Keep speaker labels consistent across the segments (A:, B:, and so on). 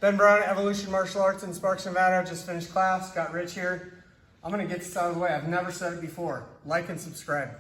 A: Ben Brown, Evolution Martial Arts in Sparks, Nevada. Just finished class, got Rich here. I'm gonna get this out of the way. I've never said it before. Like and subscribe.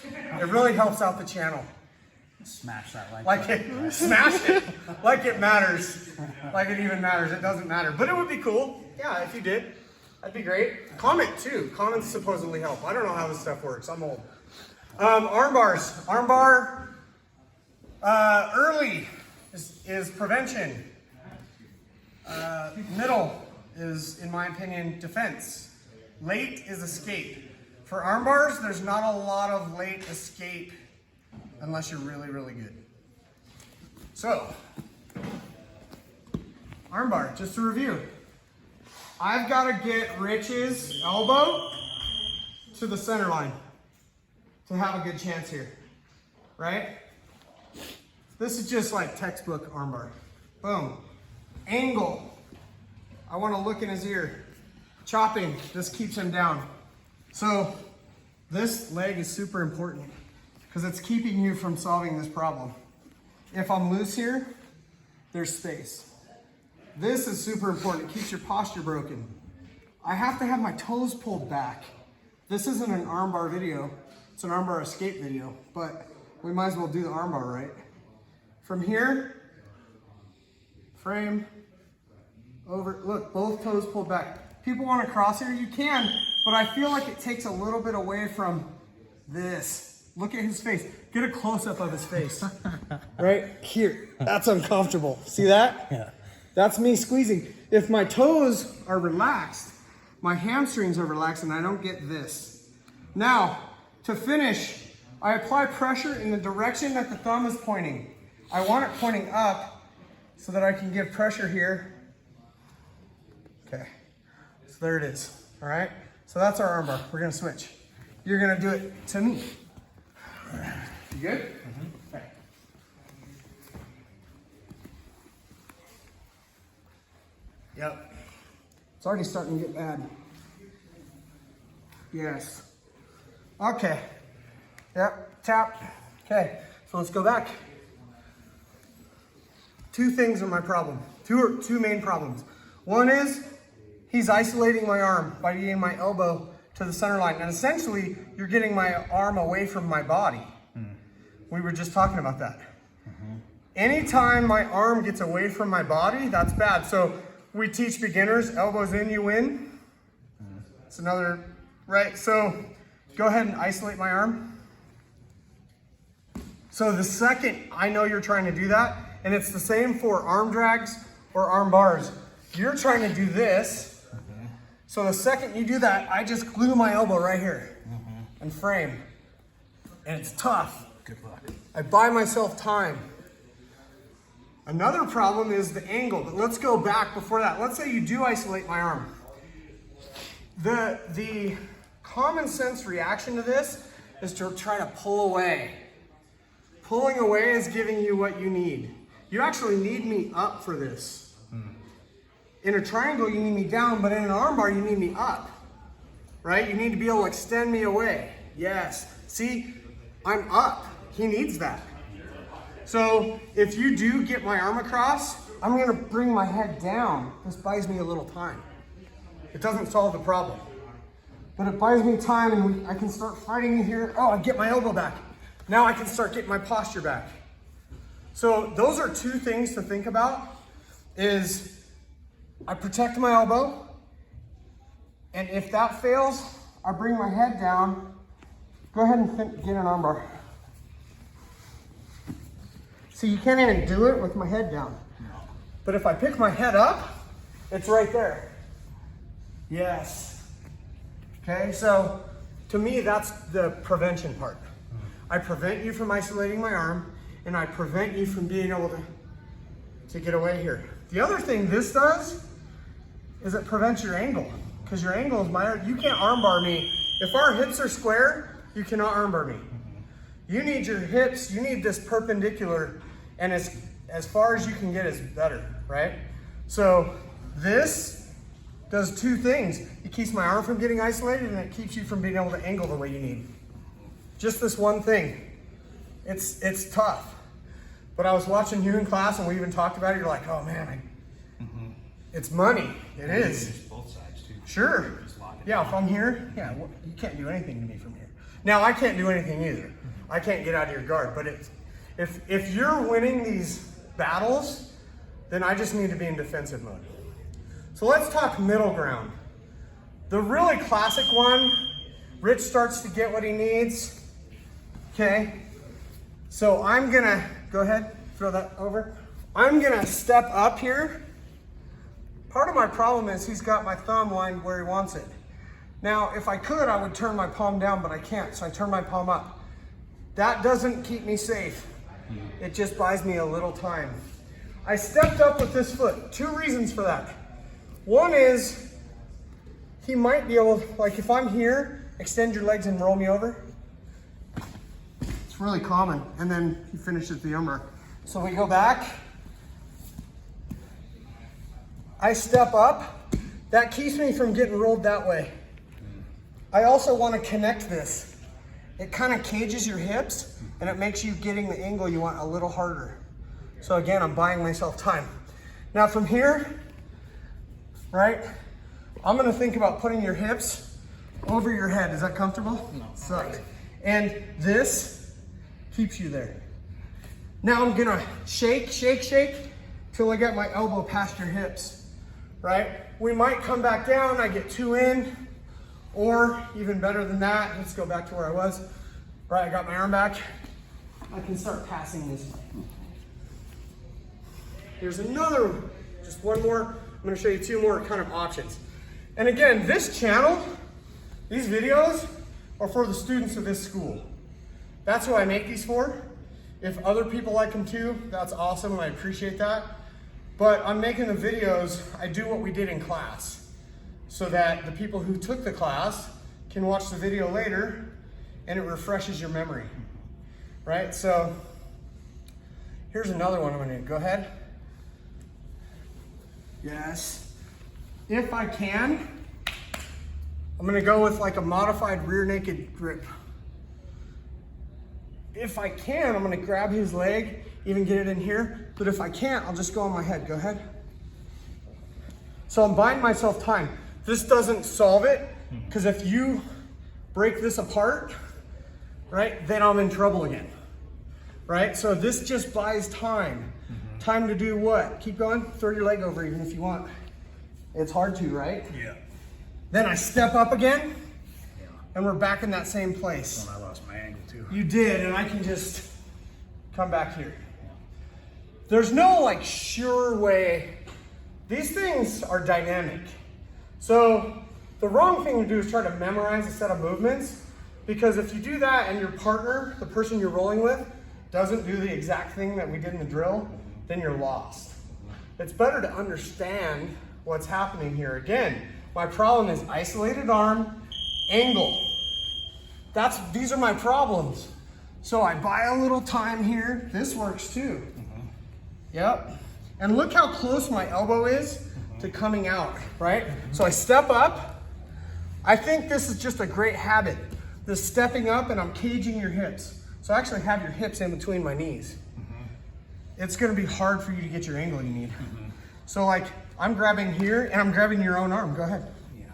A: It really helps out the channel.
B: Smash that
A: like it, smash it, like it matters, like it even matters. It doesn't matter, but it would be cool. Yeah, if you did, that'd be great. Comment too. Comments supposedly help. I don't know how this stuff works. I'm old. Arm bars. Armbar early is prevention. Middle is, in my opinion, defense. Late is escape. For arm bars, there's not a lot of late escape unless you're really, really good. So, armbar, just to review. I've got to get Rich's elbow to the center line to have a good chance here, right? This is just like textbook armbar. Boom. Angle. I want to look in his ear. Chopping, this keeps him down. So, this leg is super important because it's keeping you from solving this problem. If I'm loose here, there's space. This is super important. It keeps your posture broken. I have to have my toes pulled back. This isn't an armbar video. It's an armbar escape video, but we might as well do the armbar, right? From here, frame, over, look, both toes pulled back. People want to cross here, you can, but I feel like it takes a little bit away from this. Look at his face. Get a close-up of his face. Right here. That's uncomfortable. See that?
B: Yeah.
A: That's me squeezing. If my toes are relaxed, my hamstrings are relaxed, and I don't get this. Now, to finish, I apply pressure in the direction that the thumb is pointing. I want it pointing up so that I can give pressure here. Okay. So there it is. All right? So that's our armbar. We're going to switch. You're going to do it to me. You good? Mm-hmm. Okay. Yep. It's already starting to get bad. Yes. Okay. Yep. Tap. Okay. So let's go back. Two things are my problem. Two main problems. One is he's isolating my arm by getting my elbow to the center line. And essentially, you're getting my arm away from my body. We were just talking about that. Anytime my arm gets away from my body, that's bad. So we teach beginners, elbows in, you win. It's another, right? So go ahead and isolate my arm. So the second I know you're trying to do that, and it's the same for arm drags or arm bars. You're trying to do this. So the second you do that, I just glue my elbow right here and frame. And it's tough.
B: Good luck.
A: I buy myself time. Another problem is the angle, but let's go back before that. Let's say you do isolate my arm. The common sense reaction to this is to try to pull away. Pulling away is giving you what you need. You actually need me up for this. In a triangle, you need me down, but in an armbar, you need me up. Right? You need to be able to extend me away. Yes. See, I'm up. He needs that. So if you do get my arm across, I'm going to bring my head down. This buys me a little time. It doesn't solve the problem, but it buys me time, and I can start fighting here. Oh, I get my elbow back. Now I can start getting my posture back. So those are two things to think about. Is I protect my elbow, and if that fails, I bring my head down. Go ahead and get an armbar. See, you can't even do it with my head down.
B: No.
A: But if I pick my head up, it's right there. Yes. Okay, so to me, that's the prevention part. I prevent you from isolating my arm, and I prevent you from being able to get away here. The other thing this does is it prevents your angle, because your angle is you can't armbar me. If our hips are square, you cannot armbar me. You need your hips, you need this perpendicular, and as far as you can get is better, right? So this does two things. It keeps my arm from getting isolated, and it keeps you from being able to angle the way you need. Just this one thing. It's tough. But I was watching you in class, and we even talked about it. You're like, oh man, It's money. It is.
B: It's both sides too.
A: Sure.
B: Just lock it
A: Yeah,
B: down.
A: if I'm here, yeah, you can't do anything to me from here. Now, I can't do anything either. I can't get out of your guard, but if you're winning these battles, then I just need to be in defensive mode. So let's talk middle ground. The really classic one, Rich starts to get what he needs. Okay, so I'm gonna, go ahead, throw that over. I'm gonna step up here. Part of my problem is he's got my thumb lined where he wants it. Now, if I could, I would turn my palm down, but I can't, so I turn my palm up. That doesn't keep me safe. It just buys me a little time. I stepped up with this foot. 2 reasons for that. One is, he might be able, like if I'm here, extend your legs and roll me over. It's really common. And then he finishes the armbar. So we go back. I step up. That keeps me from getting rolled that way. I also want to connect this. It kind of cages your hips and it makes you getting the angle you want a little harder. So again, I'm buying myself time. Now from here, right, I'm gonna think about putting your hips over your head. Is that comfortable?
B: No.
A: Sucked. And this keeps you there. Now I'm gonna shake, shake, shake till I get my elbow past your hips, right? We might come back down, I get 2 in, or even better than that, let's go back to where I was. Right, I got my arm back. I can start passing this way. Here's another, just one more. I'm gonna show you 2 more kind of options. And again, this channel, these videos are for the students of this school. That's who I make these for. If other people like them too, that's awesome and I appreciate that. But I'm making the videos, I do what we did in class so that the people who took the class can watch the video later and it refreshes your memory, right? So here's another one I'm gonna do. Go ahead. Yes. If I can, I'm gonna go with like a modified rear naked grip. If I can, I'm gonna grab his leg, even get it in here. But if I can't, I'll just go on my head. Go ahead. So I'm buying myself time. This doesn't solve it, because if you break this apart, right, then I'm in trouble again, right? So this just buys time. Time to do what? Keep going, throw your leg over even if you want. It's hard to, right?
B: Yeah.
A: Then I step up again, and we're back in that same place.
B: When I lost my angle too.
A: You did, and I can just come back here. There's no like sure way. These things are dynamic. So the wrong thing to do is try to memorize a set of movements, because if you do that and your partner, the person you're rolling with, doesn't do the exact thing that we did in the drill, then you're lost. It's better to understand what's happening here. Again, my problem is isolated arm, angle. These are my problems. So I buy a little time here. This works too. Yep. And look how close my elbow is to coming out, right? So I step up. I think this is just a great habit. This stepping up and I'm caging your hips. So I actually have your hips in between my knees. It's gonna be hard for you to get your angle you need. So like, I'm grabbing here and I'm grabbing your own arm. Go ahead.
B: Yeah.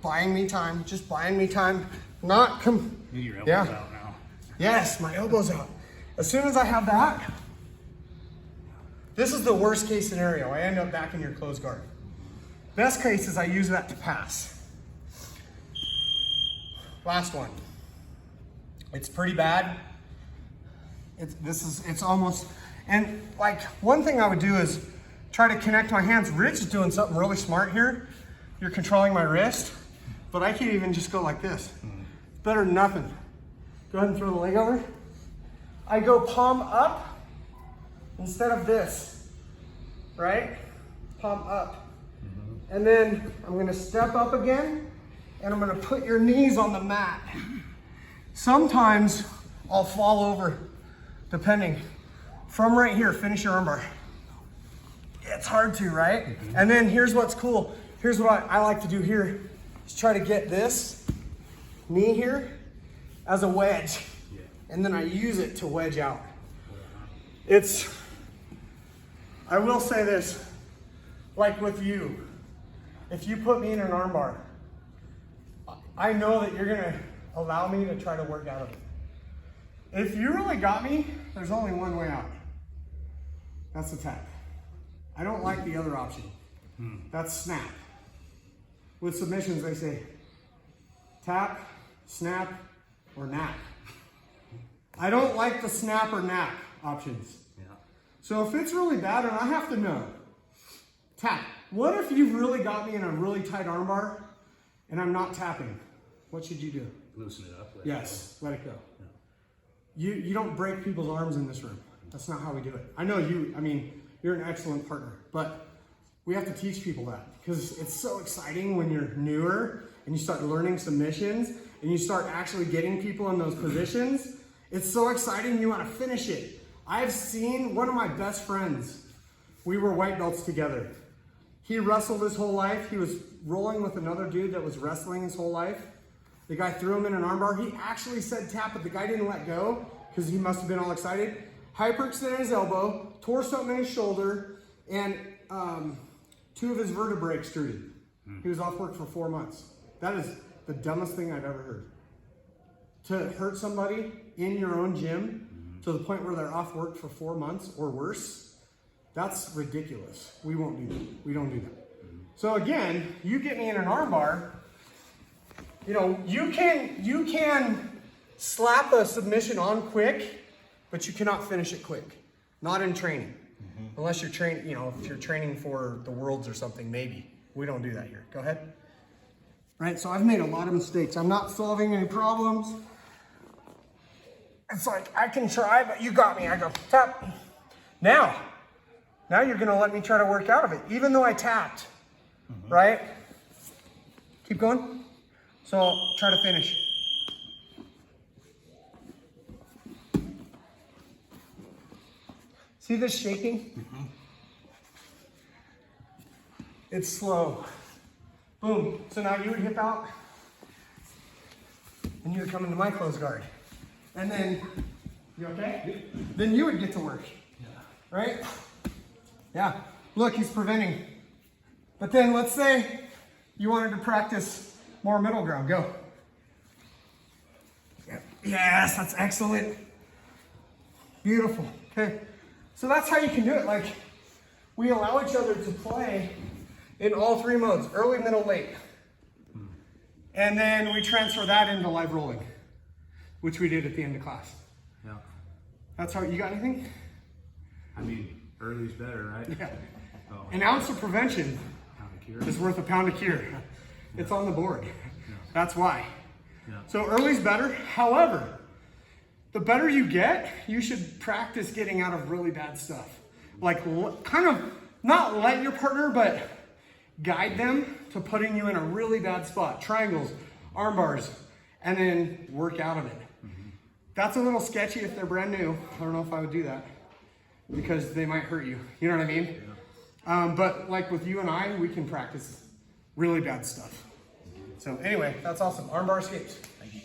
A: Buying me time, just buying me time. Not
B: Your elbow's
A: yeah.
B: out now.
A: Yes, my elbow's out. As soon as I have that, this is the worst case scenario. I end up back in your closed guard. Best case is I use that to pass. Last one. It's pretty bad. It's almost, and like one thing I would do is try to connect my hands. Rich is doing something really smart here. You're controlling my wrist, but I can even just go like this. Better than nothing. Go ahead and throw the leg over. I go palm up instead of this, right? Palm up. And then I'm gonna step up again and I'm gonna put your knees on the mat. Sometimes I'll fall over, depending. From right here, finish your armbar. It's hard to, right? And then here's what's cool. Here's what I like to do here, is try to get this knee here as a wedge. And then I use it to wedge out. I will say this, like with you, if you put me in an armbar, I know that you're gonna allow me to try to work out of it. If you really got me, there's only one way out. That's the tap. I don't like the other option. That's snap. With submissions, they say tap, snap, or nap. I don't like the snap or nap options.
B: Yeah.
A: So if it's really bad and I have to know, tap. What if you've really got me in a really tight armbar and I'm not tapping? What should you do?
B: Loosen it up.
A: Yes, let it go. Yeah. You don't break people's arms in this room. That's not how we do it. I know you, I mean, you're an excellent partner, but we have to teach people that because it's so exciting when you're newer and you start learning submissions and you start actually getting people in those positions. It's so exciting, you want to finish it. I've seen one of my best friends, we were white belts together. He wrestled his whole life. He was rolling with another dude that was wrestling his whole life. The guy threw him in an armbar. He actually said tap, but the guy didn't let go because he must have been all excited. Hyperextended his elbow, tore something in his shoulder, and 2 of his vertebrae extruded. He was off work for 4 months. That is the dumbest thing I've ever heard. To hurt somebody in your own gym to the point where they're off work for 4 months or worse, that's ridiculous. We won't do that. We don't do that. So again, you get me in an armbar, you know, you can slap a submission on quick, but you cannot finish it quick. Not in training. Unless you're training, you know, if you're training for the worlds or something, maybe. We don't do that here. Go ahead. Right, so I've made a lot of mistakes. I'm not solving any problems. It's like, I can try, but you got me. I go, tap. Now you're gonna let me try to work out of it, even though I tapped, right? Keep going. So I'll try to finish. See this shaking? It's slow. Boom. So now you would hip out and you would come into my close guard. And then, you okay? Then you would get to work. Right? Yeah. Look, he's preventing. But then let's say you wanted to practice more middle ground. Go. Yes, that's excellent. Beautiful. Okay. So that's how you can do it. Like, we allow each other to play in all 3 modes, early, middle, late. And then we transfer that into live rolling, which we did at the end of class.
B: Yeah.
A: That's how, you got anything?
B: I mean, early's better, right?
A: Yeah.
B: Oh.
A: An ounce of prevention
B: Pound of cure.
A: is worth a pound of cure. It's on the board. That's why.
B: Yeah.
A: So early's better. However, the better you get, you should practice getting out of really bad stuff. Like, kind of not let your partner, but guide them to putting you in a really bad spot. Triangles, arm bars, and then work out of it. That's a little sketchy if they're brand new. I don't know if I would do that because they might hurt you. You know what I mean? Yeah. But like with you and I, we can practice really bad stuff. So anyway, that's awesome. Armbar Escapes.
B: Thank you.